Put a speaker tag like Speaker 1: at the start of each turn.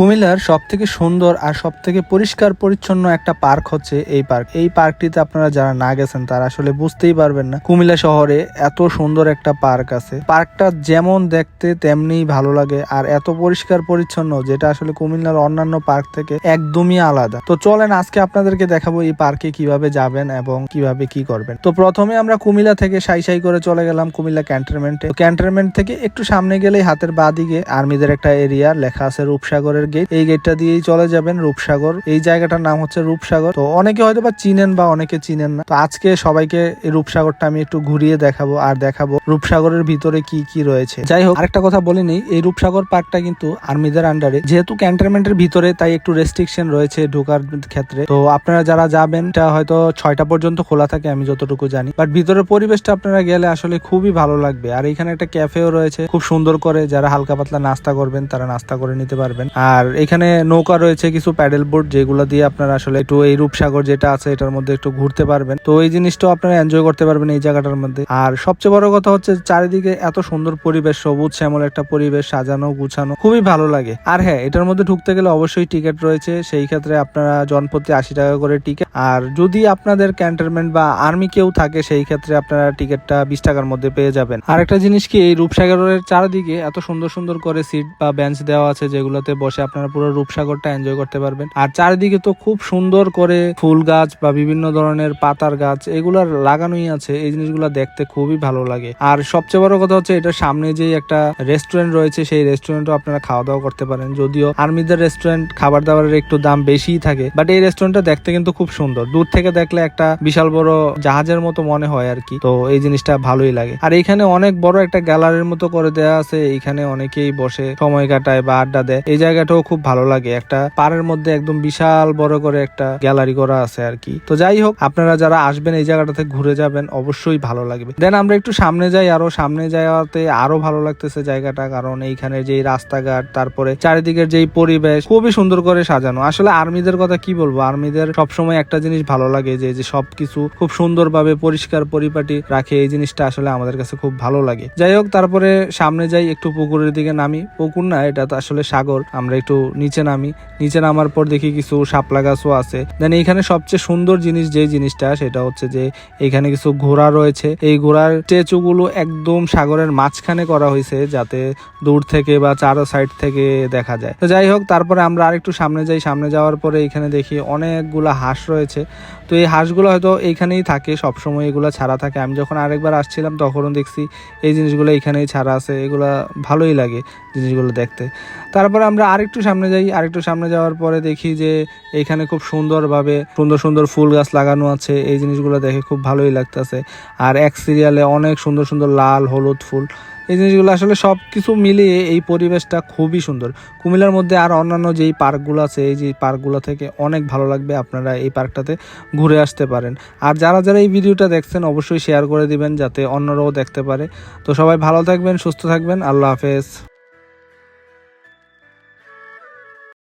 Speaker 1: কুমিল্লার সবথেকে সুন্দর আর সবথেকে পরিষ্কার পরিচ্ছন্ন একটা পার্ক হচ্ছে এই পার্ক। এই পার্কটিতে আপনারা যারা না গেছেন তারা আসলে বুঝতেই পারবেন না কুমিল্লা শহরে এত সুন্দর একটা পার্ক আছে। পার্কটা যেমন দেখতে তেমনি ভালো লাগে আর এত পরিষ্কার পরিচ্ছন্ন, যেটা আসলে কুমিল্লার অন্যান্য পার্ক থেকে একদমই আলাদা। তো চলেন আজকে আপনাদেরকে দেখাবো এই পার্কে কিভাবে যাবেন এবং কিভাবে কি করবেন। তো প্রথমে আমরা কুমিল্লা থেকে সাই করে চলে গেলাম কুমিল্লা ক্যান্টনমেন্টে। ক্যান্টনমেন্ট থেকে একটু সামনে গেলেই হাতের বাঁ দিকে আর্মিদের একটা এরিয়া লেখা আছে রূপসাগরের গেট। এই গেটটা দিয়েই চলে যাবেন রূপসাগর। এই জায়গাটার নাম হচ্ছে রূপসাগর। তো অনেকে হয়তো বা চিনেন বা অনেকে চিনেন না। তো আজকে সবাইকে এই রূপসাগরটা আমি একটু ঘুরিয়ে দেখাবো আর দেখাবো রূপসাগরের ভিতরে কি কি রয়েছে। যাই হোক, আরেকটা কথা বলে নেই, এই রূপসাগর পার্কটা কিন্তু আর্মিদের আন্ডারে, যেহেতু ক্যান্টনমেন্টের ভিতরে তাই একটু রেস্ট্রিকশন রয়েছে ঢোকার ক্ষেত্রে। তো আপনারা যারা যাবেন এটা হয়তো 6টা পর্যন্ত খোলা থাকে আমি যতটুকু জানি, বাট ভিতরের পরিবেশটা আপনারা গেলে আসলে খুবই ভালো লাগবে। আর এখানে একটা ক্যাফেও রয়েছে খুব সুন্দর করে, যারা হালকা পাতলা নাস্তা করবেন তারা নাস্তা করে নিতে পারবেন। আর এখানে নৌকা রয়েছে, কিছু প্যাডেল বোর্ড, যেগুলো দিয়ে আপনারা আসলে একটু এই রূপসাগর যেটা আছে এটার মধ্যে একটু ঘুরতে পারবেন। তো এই জিনিসটাও আপনারা এনজয় করতে পারবেন এই জায়গাটার মধ্যে। আর সবচেয়ে বড় কথা হচ্ছে চারিদিকে এত সুন্দর পরিবেশ, সবুজ শ্যামল একটা পরিবেশ, সাজানো গুছানো, খুবই ভালো লাগে। আর হ্যাঁ, এটার মধ্যে ঢুকতে গেলে অবশ্যই টিকিট রয়েছে, সেই ক্ষেত্রে আপনারা জনপ্রতি 80 টাকা করে টিকিট। আর যদি আপনাদের ক্যান্টনমেন্ট বা আর্মি কেউ থাকে সেই ক্ষেত্রে আপনারা টিকিটটা 20 টাকার মধ্যে পেয়ে যাবেন। আর একটা জিনিস কি, এই রূপসাগরের চারিদিকে এত সুন্দর সুন্দর করে সিট বা বেঞ্চ দেওয়া আছে যেগুলোতে বসে আপনারা পুরো রূপসাগরটা এনজয় করতে পারবেন। আর চারিদিকে তো খুব সুন্দর করে ফুল গাছ বা বিভিন্ন ধরনের পাতার গাছ এগুলার লাগানোই আছে। এই জিনিসগুলো দেখতে খুবই ভালো লাগে। আর সবচেয়ে বড় কথা হচ্ছে এটার সামনে যে একটা রেস্টুরেন্ট রয়েছে সেই রেস্টুরেন্টও আপনারা খাওয়া দাওয়া করতে পারেন। যদিও আর্মিদের রেস্টুরেন্ট খাবার দাবারের একটু দাম বেশিই থাকে, বাট এই রেস্টুরেন্টটা দেখতে কিন্তু খুব সুন্দর। দূর থেকে দেখলে একটা বিশাল বড় জাহাজের মতো মনে হয় আর কি। তো এই জিনিসটা ভালোই লাগে। আর এইখানে অনেক বড় একটা গ্যালারির মতো করে দেওয়া আছে, এইখানে অনেকেই বসে সময় কাটায় বা আড্ডা দেয়। এই জায়গাটাও খুব ভালো লাগে। একটা পাড়ের মধ্যে একদম বিশাল বড় করে একটা গ্যালারি করা আছে আর কি। তো যাই হোক, আপনারা যারা আসবেন এই জায়গাটাতে ঘুরে যাবেন, অবশ্যই ভালো লাগবে। দেন আমরা একটু সামনে যাই, আরো সামনে যাওয়াতে আরো ভালো লাগতেছে জায়গাটা, কারণ এইখানে যে রাস্তাঘাট, তারপরে চারিদিকের যেই পরিবেশ খুবই সুন্দর করে সাজানো। আসলে আর্মিদের কথা কি বলবো, আর্মিদের সবসময় একটা জিনিস ভালো লাগে যে সবকিছু খুব সুন্দরভাবে পরিষ্কার পরিপাটি রাখে। এই জিনিসটা আসলে আমাদের কাছে খুব ভালো লাগে। যাই হোক, তারপরে সামনে যাই, একটু পুকুরের দিকে নামি। পুকুর না, এটা তো আসলে সাগর। আমরা একটু নিচে নামি। নিচে নামার পর দেখি কিছু শাপলা গাছও আছে। দেন এইখানে সবচেয়ে সুন্দর জিনিস যে জিনিসটা সেটা হচ্ছে যে এখানে কিছু ঘোড়া রয়েছে। এই ঘোড়ার স্ট্যাচু গুলো একদম সাগরের মাঝখানে করা হয়েছে যাতে দূর থেকে বা চারো সাইড থেকে দেখা যায়। তো যাই হোক, তারপরে আমরা আরেকটু সামনে যাই। সামনে যাওয়ার পরে এখানে দেখি অনেকগুলা হাঁস রয়েছে। তো এই হাঁসগুলো হয়তো এইখানেই থাকে সবসময়, এগুলো ছাড়া থাকে। আমি যখন আরেকবার আসছিলাম তখনও দেখছি এই জিনিসগুলো এইখানেই ছাড়া আছে। এগুলা ভালোই লাগে জিনিসগুলো দেখতে। তারপরে আমরা আরেকটু সামনে যাই। আরেকটু সামনে যাওয়ার পরে দেখি যে এইখানে খুব সুন্দরভাবে সুন্দর সুন্দর ফুল গাছ লাগানো আছে। এই জিনিসগুলো দেখে খুব ভালোই লাগতেছে। আর এক সিরিয়ালে অনেক সুন্দর সুন্দর লাল হলুদ ফুল। এই জিনিসগুলো আসলে সব কিছু মিলিয়ে এই পরিবেশটা খুবই সুন্দর। কুমিল্লার মধ্যে আর অন্যান্য যেই পার্কগুলো আছে, এই যে পার্কগুলো থেকে অনেক ভালো লাগবে। আপনারা এই পার্কটাতে ঘুরে আসতে পারেন। আর যারা যারা এই ভিডিওটা দেখছেন অবশ্যই শেয়ার করে দিবেন যাতে অন্যরাও দেখতে পারে। তো সবাই ভালো থাকবেন, সুস্থ থাকবেন। আল্লাহ হাফেজ।